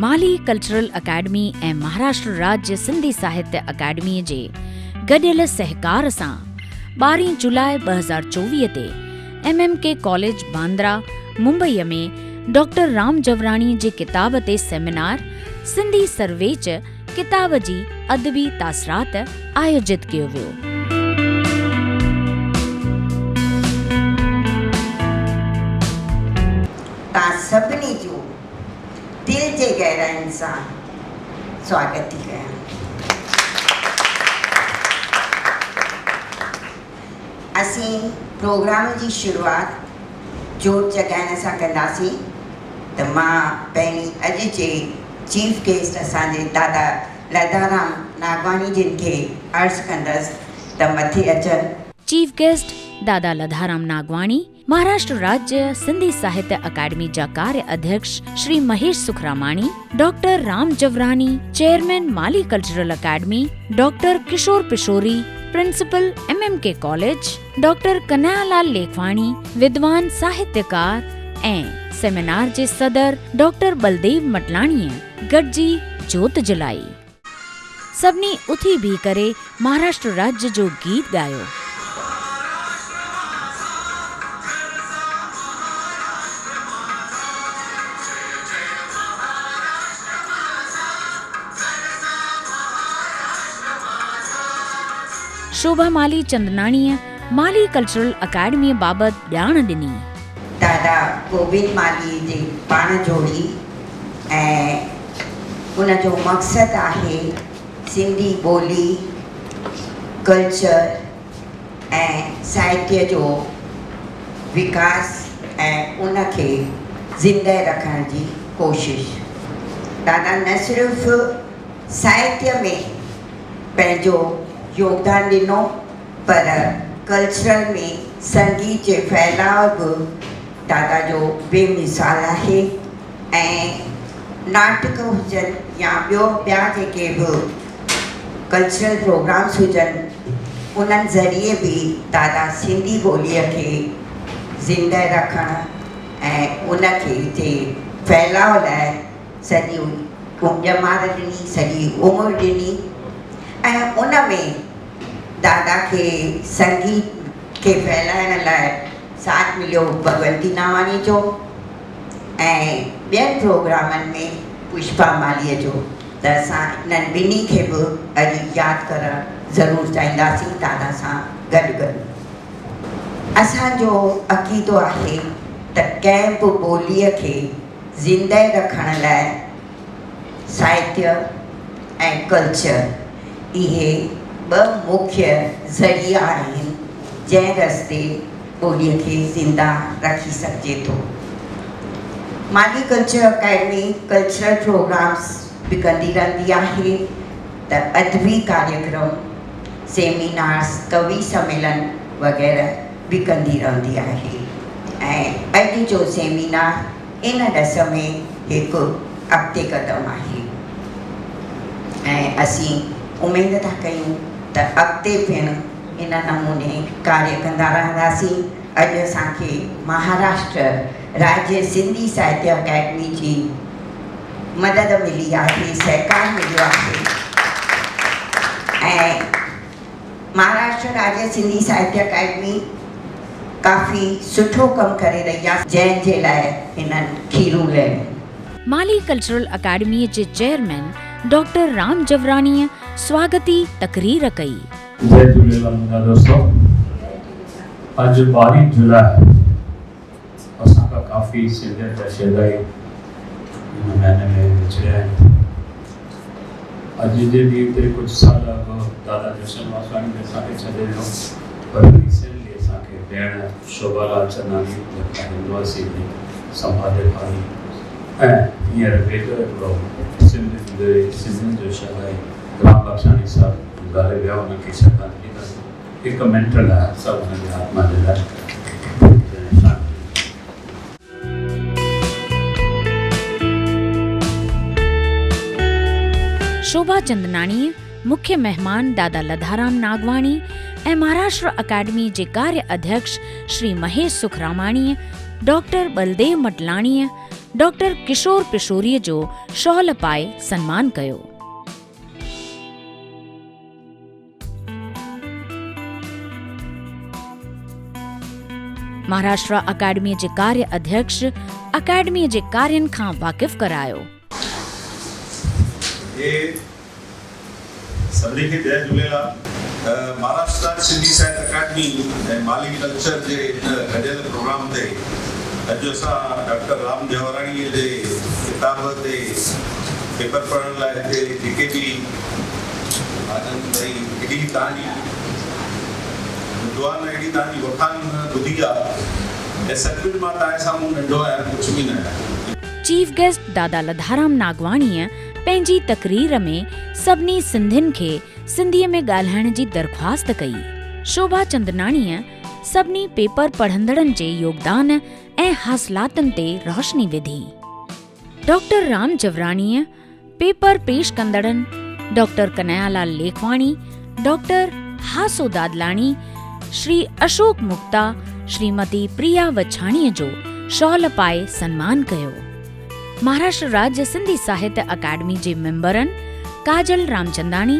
माली cultural academy ऐं महाराष्ट्र राज्य सिंधी साहित्य अकेडमी जे गॾियल सहकार सां 12 जुलाई 2024 ते MMK कॉलेज बांद्रा मुंबईअ में डॉक्टर राम जवराणी जे किताब ते सेमिनार सिंधी सर्वेच किताब जी अदबी तासरात आयोजित कयो वियो। सभिनी जो दिल जे गहराइनि सां स्वागत थी कयां। असीं प्रोग्राम जी शुरूआत जोत जॻाइण सां कंदासीं त मां पहिरीं अॼु जे चीफ गेस्ट असांजे दादा लधाराम नागवानी जिन खे अर्ज़ु कंदसि त मथे अचनि। चीफ गेस्ट दादा लधाराम नागवाणी, महाराष्ट्र राज्य सिंधी साहित्य अकेडमी जा कार्य अध्यक्ष श्री महेश सुखरामाणी, डॉक्टर राम जवरानी, चेयरमैन माली cultural academy, doctor Kishore Pishori, principal MMK college, doctor Kanhaiyalal Lekhwani, विद्वान साहित्यकार ऐं सेमिनार जे सदर डॉक्टर बलदेव मटलाणीअ गॾिजी जोत जलाई। सभिनी उथी बीह करे महाराष्ट्र राज्य जो गीत ॻायो। शोभा माली चंदनाणीअ माली कल्चरल अकेडमी बाबति ॼाण ॾिनी। दादा गोविंद माली जी पाण जोड़ी ऐं उनजो मक़सदु आहे सिंधी ॿोली, कल्चर ऐं साहित्य जो विकास ऐं उनखे ज़िंदह रखण जी कोशिश। दादा न सिर्फ़ु साहित्य में पंहिंजो योगदान ॾिनो पर कल्चरल में संगीत जे फैलाव बि दादा जो बेमिसाल आहे ऐं नाटक हुजनि या ॿिया जेके बि कल्चरल प्रोग्राम्स हुजनि उन्हनि ज़रिए बि दादा सिंधी ॿोलीअ खे ज़िंदह रखण ऐं उनखे जे फैलाव लाइ सॼी ॼमार ॾिनी, सॼी उमिरि ॾिनी ऐं उन में दादा खे संगीत खे फैलाइण लाइ साथ मिलियो भगवंती नावानी जो ऐं ॿियनि प्रोग्रामनि में पुष्पा मालीअ जो। त असां इन्हनि ॿिन्ही खे बि अॼु यादि करणु ज़रूरु चाहींदासीं दादा सां गॾु गॾु। असांजो अक़ीदो आहे त कंहिं बि ॿोलीअ खे ज़िंदह रखण लाइ साहित्य ऐं कल्चर इहे ॿ मुख्य ज़रिया आहिनि जंहिं रस्ते ॿोलीअ खे ज़िंदा रखी सघिजे थो। माली कल्चर अकेडमी कल्चरल प्रोग्राम्स बि कंदी रहंदी आहे त अदबी कार्यक्रम, सेमिनार्स, कवि सम्मेलन वग़ैरह बि कंदी रहंदी आहे ऐं अॼु जो सेमिनार इन ॾस में हिकु अॻिते क़दम आहे ऐं असीं उमेद था कयूं त अॻिते पिणु इन नमूने कार्य कंदा रहंदासीं। अॼु असांखे महाराष्ट्र राज्य सिंधी साहित्य अकेडमी जी मदद मिली आहे, सहकार मिलियो आहे ऐं महाराष्ट्र राज्य सिंधी साहित्य अकेडमी काफ़ी सुठो कमु करे रही आहे जंहिंजे लाइ हिननि खीरूं लहियूं। माली कल्चरल अकेडमी जे चेयरमैन डॉक्टर राम जवरानीअ स्वागती तकरीर कई। जय झूलेलाल मुंहिंजा दोस्तों, अॼु 12 जुलाई असांखां काफ़ी सिंधियत जा शेदाई हिन महीने में विछड़िया आहिनि। अॼु जे ॾींहं ते कुझु साल अॻु दादा जशन वासवाणी बि असांखे छॾे वियो पर रिसेंटली असांखे भेण शोभालाल चंदानी जेका यूनिवर्सिटी में संभालित आई ऐं हींअर वेठो हिकिड़ो सिंधियुनि जो शेदाई राम बख्शानी साहब ॻाल्हाए विया, उनखे श्रद्धांजलि कंदासीं। हिकु मिंट लाइ सभु हुनजी आत्मा जे लाइ। शोभा चंदनाणी, मुख्य मेहमान दादा लधाराम नागवाणी ऐं महाराष्ट्र अकेडमी जे कार्य अध्यक्ष श्री महेश सुखरामाणी, डॉक्टर बलदेव मटलाणीअ, डॉक्टर किशोर पिशोरीअ जो शॉल पाए सन्मान कयो। महाराष्ट्र अकाडमी जे कार्य अध्यक्ष अकाडमी जे कार्यनि खां वाक़िफ़ करायो। सभी खे जय झूलेलाल। महाराष्ट्र सिंधी साहित्य अकादमी ऐं माली कल्चर जे गॾियल प्रोग्राम ते अॼु असां डॉक्टर राम जवराणीअ जे किताब ते पेपर पढ़ण लाइ हिते जेके बि हिकिड़ी कहाणी विद्वान अहिड़ी तव्हांजी वखान ॿुधी आहे ऐं सचमुच मां तव्हांजे साम्हूं नंढो आहियां, कुझु बि न आहियां। चीफ गेस्ट दादा लधाराम नागवाणीअ पंहिंजी तकरीर में सभिनी सिंधियुनि खे सिंधीअ में ॻाल्हाइण जी दरख़्वास्त कई। शोभा चंदनाणीअ सभिनी पेपर पढ़ंदड़नि जे योगदान ऐं हासिलातुनि ते रोशनी विधी। डॉक्टर राम जवराणीअ पेपर पेश कंदड़नि डॉक्टर कन्हैयालाल लेखवाणी, डॉक्टर हासो दादलाणी, श्री अशोक मुक्ता, श्रीमती प्रिया वछाणीअ जो शॉल पाए सन्मान कयो। महाराष्ट्र राज्य सिंधी साहित्य अकादमी जे मेंबरनि काजल रामचंदाणी,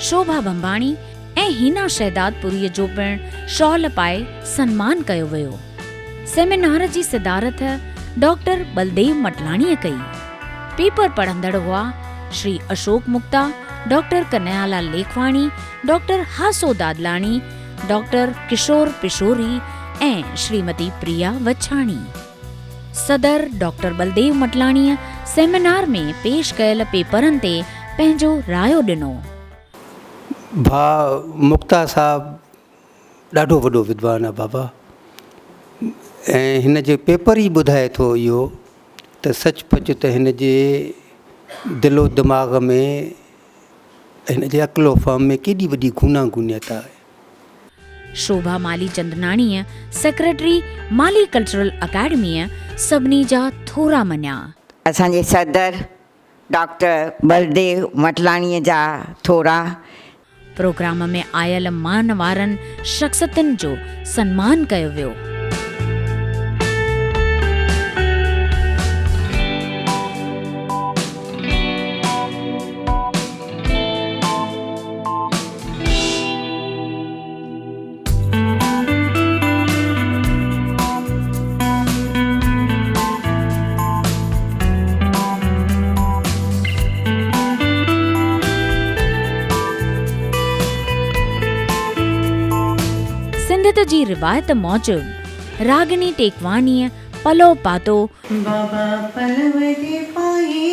शोभा भंभाणी ऐं हीना शहदादपुरीअ जो पिणु शॉल पाए सन्मान कयो वियो। सेमिनार जी सिदारत डॉक्टर बलदेव मटलाणीअ कई। पेपर पढ़ंदड़ हुआ श्री अशोक मुक्ता, डॉक्टर कन्हैयालाल लेखवाणी, डॉक्टर हासो दादलाणी, डॉक्टर किशोर पिशोरी ऐं श्रीमती प्रिया वछाणी। सदर डॉक्टर बलदेव मटलाणीअ सेमिनार में पेश कयल पेपरनि ते पंहिंजो रायो ॾिनो। भाउ मुक्ता साहब ॾाढो वॾो विद्वान आहे बाबा, ऐं हिन जे पेपर ई ॿुधाए थो इहो त सचपच त हिन जे दिलो दिमाग़ में हिन जे अक़लो फ़हम में केॾी वॾी गूनागूनियत आहे। शोभा माली चंदनाणीअ सेक्रेटरी माली कल्चरल अकाडमीअ सभिनी जा थोरा मञा। असांजे सदर डॉक्टर बलदेव मटलाणीअ जा थोरा। प्रोग्राम में आयल मान वारनि शख़्सियतुनि जो सन्मान कयो वियो। सिंधियत जी रिवायत मूजिब रागिनी टेकवानीअ पलो पातो। बाबा पलव जे पाए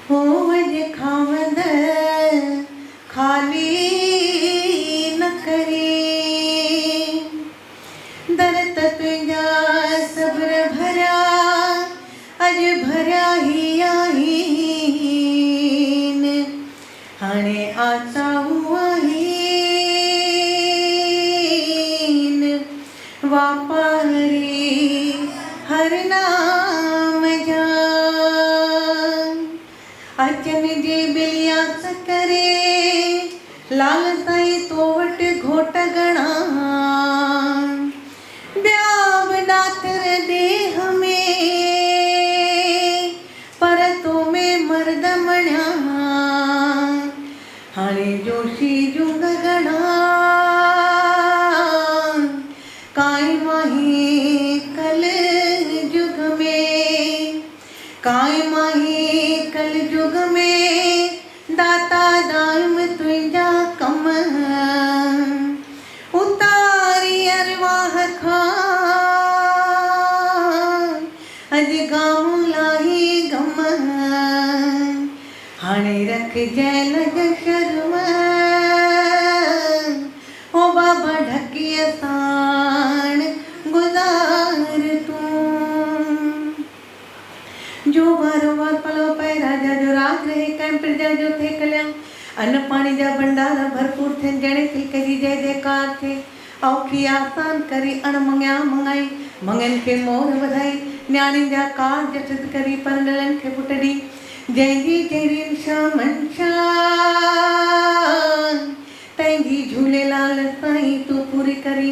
हो वज खावंद खाली न करे दरत तुंहिंजा सब्र भरिया अॼु भरिया ई आहिनि हाणे आता आहिनि वापारी हर नाम जा अचन जे बिलियास करे लाल साईं तो वटि घोट घणा ॿिया बि ॾातर देह में पर तो में मर्द मणिया हाणे जोशी जुग घणा काई माही कल जुग में काई माही कल जुग में दाता दाइम तुंहिंजा कम उतारी अरवाह खां अॼु गाम लाही गम हाणे रख जैल शर्म ओ बाबा ढकिया साण गुज़ार तूं जो बारोबार पलो पे राजा जो राज रहे कैं प्रजा जो थे कल्याण अन्न पानी जा भंडार भरपूर थे जणे तिलक जी जय जयकार थे औखी आसान करी अण मंगिया मंगाई मंगन के मोर वधाई न्याणी जा कारज सिद्ध करी परंडलन खे पुट ॾी जंहिंजी जहिड़ी शामंशा तंहिंजी झूलेलाल साईं तूं पूरी करी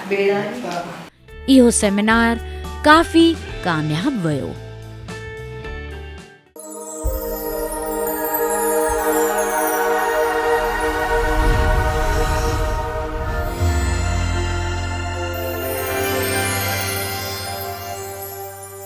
बेड़ा इहो सेमिनार काफ़ी कामयाब वियो।